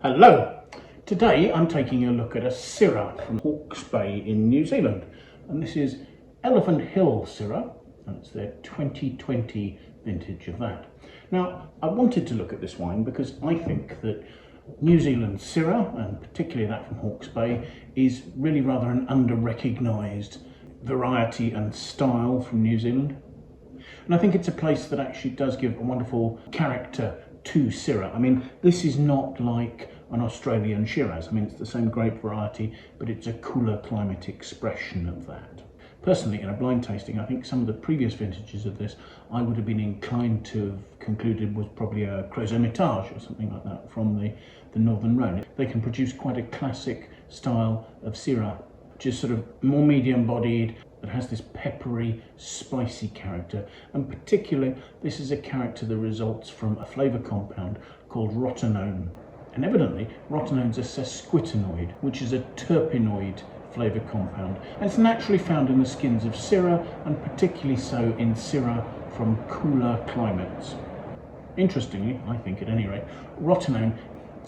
Hello! Today I'm taking a look at a Syrah from Hawkes Bay in New Zealand, and this is Elephant Hill Syrah, and it's their 2020 vintage of that. Now, I wanted to look at this wine because I think that New Zealand Syrah, and particularly that from Hawkes Bay, is really rather an under-recognised variety and style from New Zealand. And I think it's a place that actually does give a wonderful character to Syrah. I mean, this is not like an Australian Shiraz. I mean, it's the same grape variety, but it's a cooler climate expression of that. Personally, in a blind tasting, I think some of the previous vintages of this, I would have been inclined to have concluded was probably a Creuset-Hermitage or something like that from the Northern Rhone. They can produce quite a classic style of Syrah, which is sort of more medium-bodied, that has this peppery, spicy character, and particularly this is a character that results from a flavour compound called Rotundone. And evidently, Rotundone's a sesquiterpenoid, which is a terpenoid flavour compound, and it's naturally found in the skins of Syrah, and particularly so in Syrah from cooler climates. Interestingly, I think at any rate, Rotundone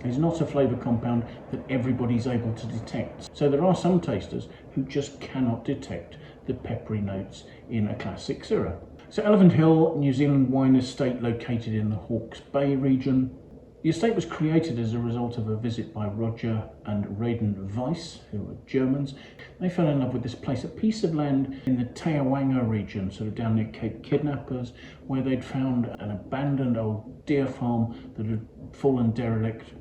is not a flavour compound that everybody's able to detect. So there are some tasters who just cannot detect the peppery notes in a classic Syrah. So Elephant Hill, New Zealand wine estate located in the Hawkes Bay region. The estate was created as a result of a visit by Roger and Reydan Weiss, who were Germans. They fell in love with this place, a piece of land in the Te Awanga region, sort of down near Cape Kidnappers, where they'd found an abandoned old deer farm that had fallen derelict.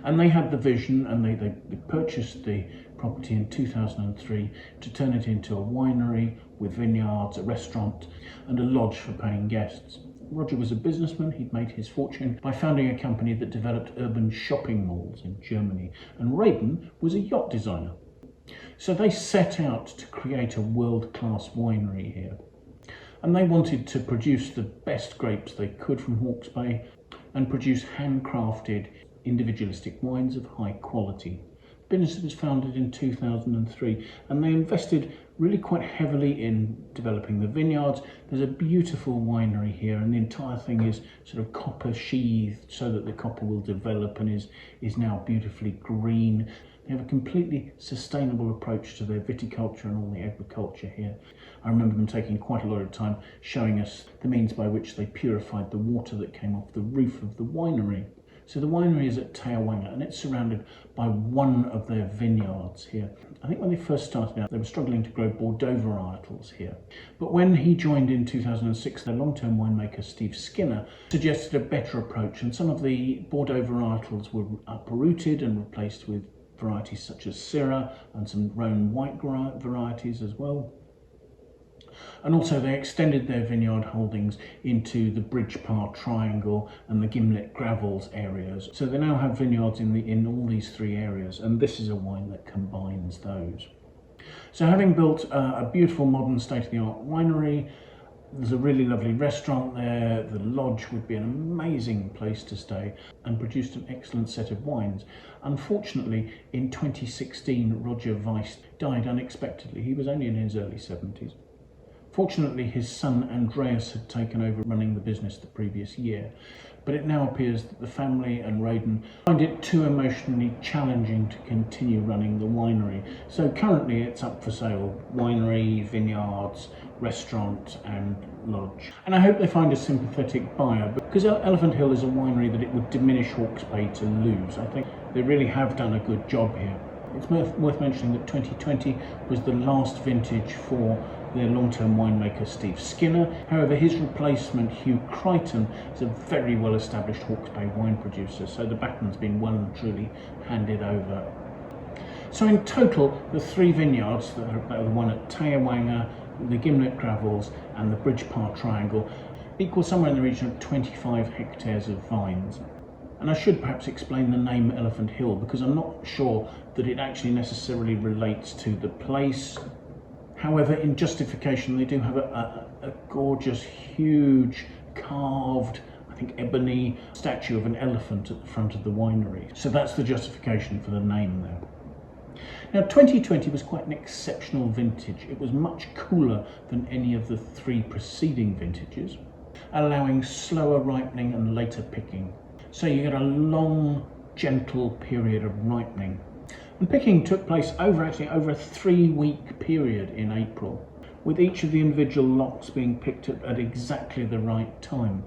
And they had the vision, and they purchased the property in 2003 to turn it into a winery with vineyards, a restaurant, and a lodge for paying guests. Roger was a businessman. He'd made his fortune by founding a company that developed urban shopping malls in Germany, and Reydan was a yacht designer. So they set out to create a world-class winery here, and they wanted to produce the best grapes they could from Hawkes Bay and produce handcrafted individualistic wines of high quality. The business was founded in 2003, and they invested really quite heavily in developing the vineyards. There's a beautiful winery here, and the entire thing is sort of copper sheathed so that the copper will develop and is now beautifully green. They have a completely sustainable approach to their viticulture and all the agriculture here. I remember them taking quite a lot of time showing us the means by which they purified the water that came off the roof of the winery. So the winery is at Te Awanga, and it's surrounded by one of their vineyards here. I think when they first started out, they were struggling to grow Bordeaux varietals here. But when he joined in 2006, their long-term winemaker Steve Skinner suggested a better approach, and some of the Bordeaux varietals were uprooted and replaced with varieties such as Syrah and some Rhone white varieties as well. And also they extended their vineyard holdings into the Bridge-Par Triangle and the Gimblett Gravels areas. So they now have vineyards in all these three areas, and this is a wine that combines those. So having built a beautiful modern state-of-the-art winery, there's a really lovely restaurant there, the lodge would be an amazing place to stay, and produced an excellent set of wines. Unfortunately, in 2016, Roger Weiss died unexpectedly. He was only in his early 70s. Fortunately, his son Andreas had taken over running the business the previous year, but it now appears that the family and Reydan find it too emotionally challenging to continue running the winery. So currently it's up for sale: winery, vineyards, restaurant and lodge. And I hope they find a sympathetic buyer, because Elephant Hill is a winery that it would diminish Hawkes Bay to lose. I think they really have done a good job here. It's worth mentioning that 2020 was the last vintage for their long-term winemaker Steve Skinner. However, his replacement Hugh Crichton is a very well-established Hawkes Bay wine producer, so the baton's been well and truly handed over. So in total, the three vineyards that are the one at Te Awanga, the Gimblett Gravels and the Bridge-Par Triangle equal somewhere in the region of 25 hectares of vines. And I should perhaps explain the name Elephant Hill, because I'm not sure that it actually necessarily relates to the place. However, in justification, they do have a gorgeous, huge, carved, I think ebony statue of an elephant at the front of the winery. So that's the justification for the name there. Now, 2020 was quite an exceptional vintage. It was much cooler than any of the three preceding vintages, allowing slower ripening and later picking. So you get a long gentle period of ripening. And picking took place over a 3-week period in April, with each of the individual lots being picked at exactly the right time.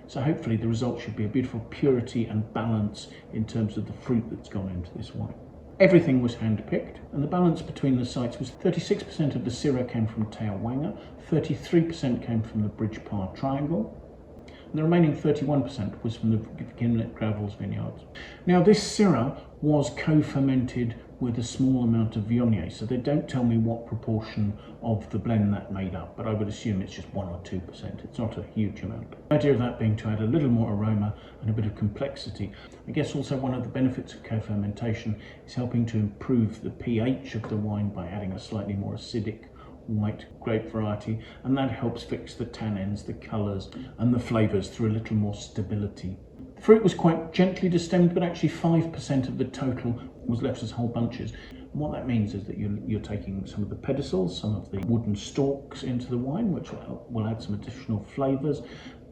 So hopefully the result should be a beautiful purity and balance in terms of the fruit that's gone into this wine. Everything was hand-picked, and the balance between the sites was 36% of the Syrah came from Te Awanga, 33% came from the Bridge Par Triangle, and the remaining 31% was from the Gimblett Gravels vineyards. Now this Syrah was co-fermented with a small amount of Viognier, so they don't tell me what proportion of the blend that made up, but I would assume it's just 1 or 2%. It's not a huge amount. The idea of that being to add a little more aroma and a bit of complexity. I guess also one of the benefits of co-fermentation is helping to improve the pH of the wine by adding a slightly more acidic white grape variety, and that helps fix the tannins, the colours and the flavours through a little more stability. The fruit was quite gently destemmed, but actually 5% of the total was left as whole bunches. And what that means is that you're taking some of the pedicels, some of the wooden stalks into the wine, which will add some additional flavours,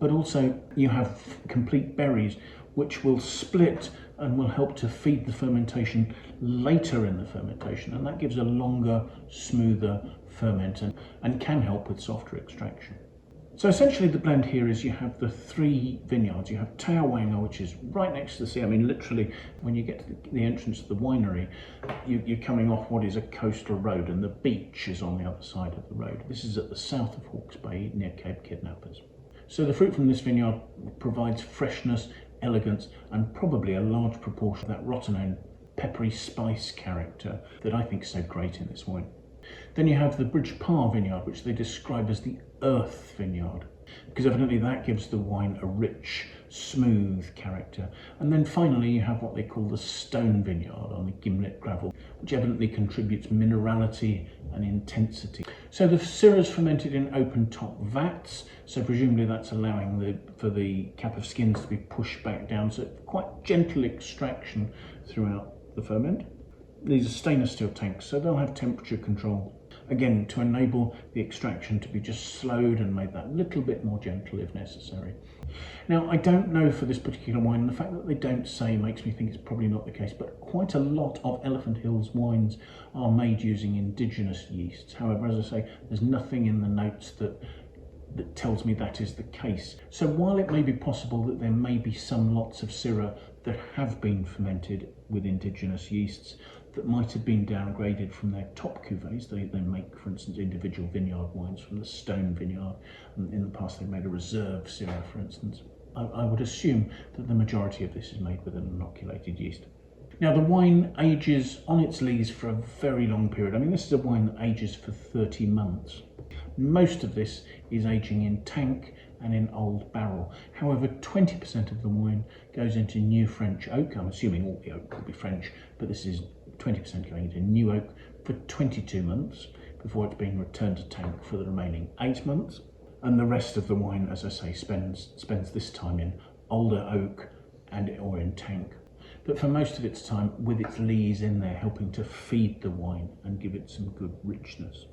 but also you have complete berries, which will split and will help to feed the fermentation later in the fermentation, and that gives a longer, smoother ferment and can help with softer extraction. So essentially the blend here is you have the 3 vineyards. You have Te Awanga, which is right next to the sea. I mean, literally, when you get to the entrance of the winery, you're coming off what is a coastal road, and the beach is on the other side of the road. This is at the south of Hawkes Bay, near Cape Kidnappers. So the fruit from this vineyard provides freshness, elegance, and probably a large proportion of that Rotundone peppery spice character that I think is so great in this wine. Then you have the Bridge Par vineyard, which they describe as the earth vineyard, because evidently that gives the wine a rich, smooth character. And then finally you have what they call the stone vineyard on the Gimblett Gravel, which evidently contributes minerality and intensity. So the Syrah's fermented in open top vats, so presumably that's allowing for the cap of skins to be pushed back down, so quite gentle extraction throughout the ferment. These are stainless steel tanks, so they'll have temperature control, again, to enable the extraction to be just slowed and made that little bit more gentle if necessary. Now, I don't know for this particular wine, and the fact that they don't say makes me think it's probably not the case, but quite a lot of Elephant Hill's wines are made using indigenous yeasts. However, as I say, there's nothing in the notes that tells me that is the case. So while it may be possible that there may be some lots of Syrah that have been fermented with indigenous yeasts that might have been downgraded from their top cuvées, they make, for instance, individual vineyard wines from the Stone vineyard, and in the past they made a reserve Syrah, for instance. I would assume that the majority of this is made with an inoculated yeast. Now the wine ages on its lees for a very long period. I mean, this is a wine that ages for 30 months. Most of this is aging in tank and in old barrel. However, 20% of the wine goes into new French oak. I'm assuming all the oak will be French, but this is 20% going into new oak for 22 months before it's being returned to tank for the remaining 8 months. And the rest of the wine, as I say, spends this time in older oak or in tank. But for most of its time with its lees in there, helping to feed the wine and give it some good richness.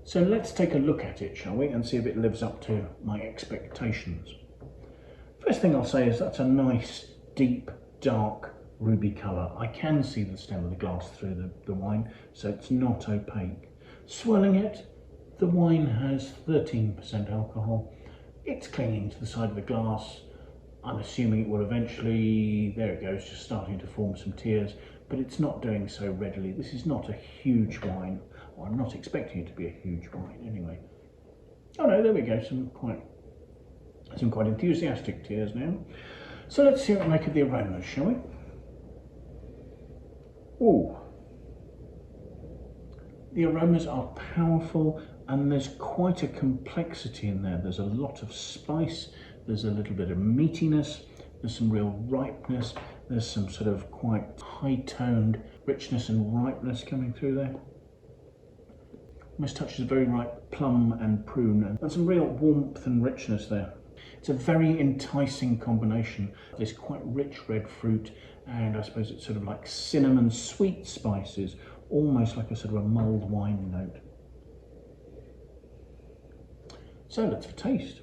So let's take a look at it, shall we, and see if it lives up to my expectations. First thing I'll say is that's a nice, deep, dark, ruby colour. I can see the stem of the glass through the wine, so it's not opaque. Swirling it, the wine has 13% alcohol. It's clinging to the side of the glass. I'm assuming it will eventually, there it goes, just starting to form some tears, but it's not doing so readily. This is not a huge wine, or I'm not expecting it to be a huge wine anyway. Oh no, there we go, some quite enthusiastic tears now. So let's see what we make of the aromas, shall we? Ooh. The aromas are powerful, and there's quite a complexity in there. There's a lot of spice, there's a little bit of meatiness, there's some real ripeness, there's some sort of quite high-toned richness and ripeness coming through there. Almost touches a very ripe plum and prune, and some real warmth and richness there. It's a very enticing combination. This quite rich red fruit, and I suppose it's sort of like cinnamon sweet spices, almost like a sort of a mulled wine note. So let's have a taste.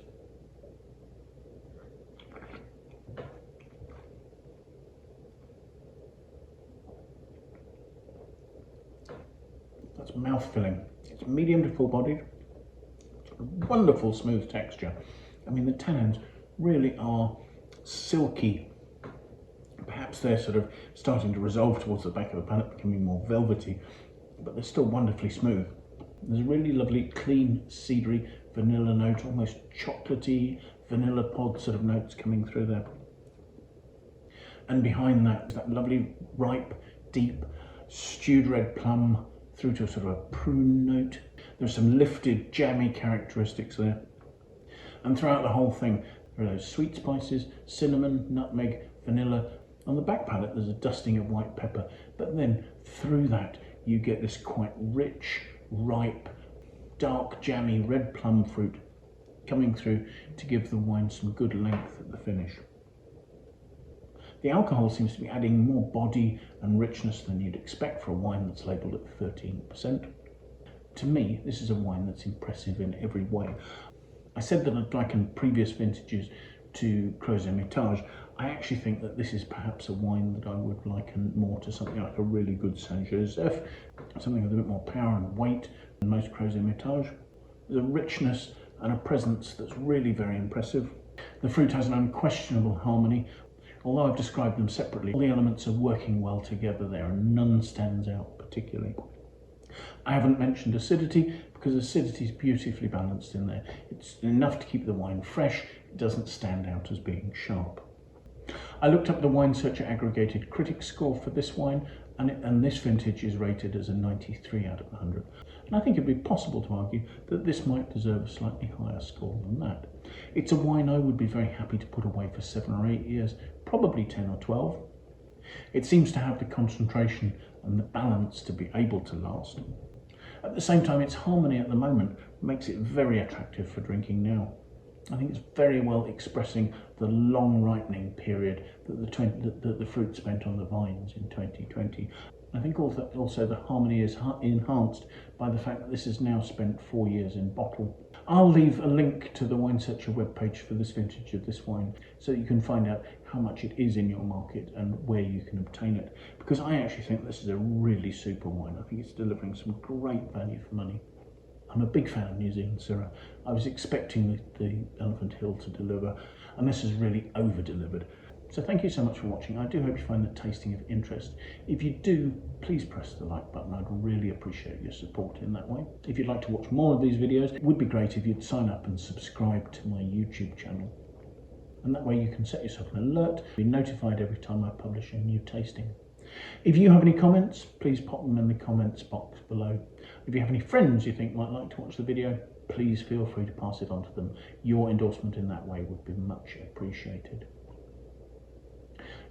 It's mouth-filling. It's medium to full-bodied. Wonderful smooth texture. I mean, the tannins really are silky. Perhaps they're sort of starting to resolve towards the back of the palate, becoming more velvety, but they're still wonderfully smooth. There's a really lovely, clean, cedary vanilla note, almost chocolatey, vanilla pod sort of notes coming through there. And behind that, that lovely, ripe, deep, stewed red plum through to a sort of a prune note. There's some lifted, jammy characteristics there. And throughout the whole thing, there are those sweet spices, cinnamon, nutmeg, vanilla. On the back palate, there's a dusting of white pepper. But then through that, you get this quite rich, ripe, dark, jammy red plum fruit coming through to give the wine some good length at the finish. The alcohol seems to be adding more body and richness than you'd expect for a wine that's labelled at 13%. To me, this is a wine that's impressive in every way. I said that I'd likened previous vintages to Crozet-Métage. I actually think that this is perhaps a wine that I would liken more to something like a really good Saint-Joseph, something with a bit more power and weight than most Crozet-Métage. There's a richness and a presence that's really very impressive. The fruit has an unquestionable harmony. Although I've described them separately, all the elements are working well together there and none stands out particularly. I haven't mentioned acidity because acidity is beautifully balanced in there. It's enough to keep the wine fresh. It doesn't stand out as being sharp. I looked up the Wine Searcher aggregated critic score for this wine, and this vintage is rated as a 93 out of 100. And I think it'd be possible to argue that this might deserve a slightly higher score than that. It's a wine I would be very happy to put away for 7 or 8 years, probably 10 or 12. It seems to have the concentration and the balance to be able to last. At the same time, its harmony at the moment makes it very attractive for drinking now. I think it's very well expressing the long ripening period that the fruit spent on the vines in 2020. I think also the harmony is enhanced by the fact that this has now spent 4 years in bottle. I'll leave a link to the Wine Searcher webpage for this vintage of this wine so that you can find out how much it is in your market and where you can obtain it, because I actually think this is a really super wine. I think it's delivering some great value for money. I'm a big fan of New Zealand Syrah. I was expecting the Elephant Hill to deliver, and this has really over-delivered. So thank you so much for watching. I do hope you find the tasting of interest. If you do, please press the like button. I'd really appreciate your support in that way. If you'd like to watch more of these videos, it would be great if you'd sign up and subscribe to my YouTube channel. And that way you can set yourself an alert, be notified every time I publish a new tasting. If you have any comments, please pop them in the comments box below. If you have any friends you think might like to watch the video, please feel free to pass it on to them. Your endorsement in that way would be much appreciated.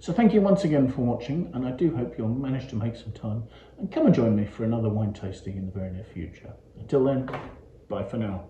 So thank you once again for watching, and I do hope you'll manage to make some time and come and join me for another wine tasting in the very near future. Until then, bye for now.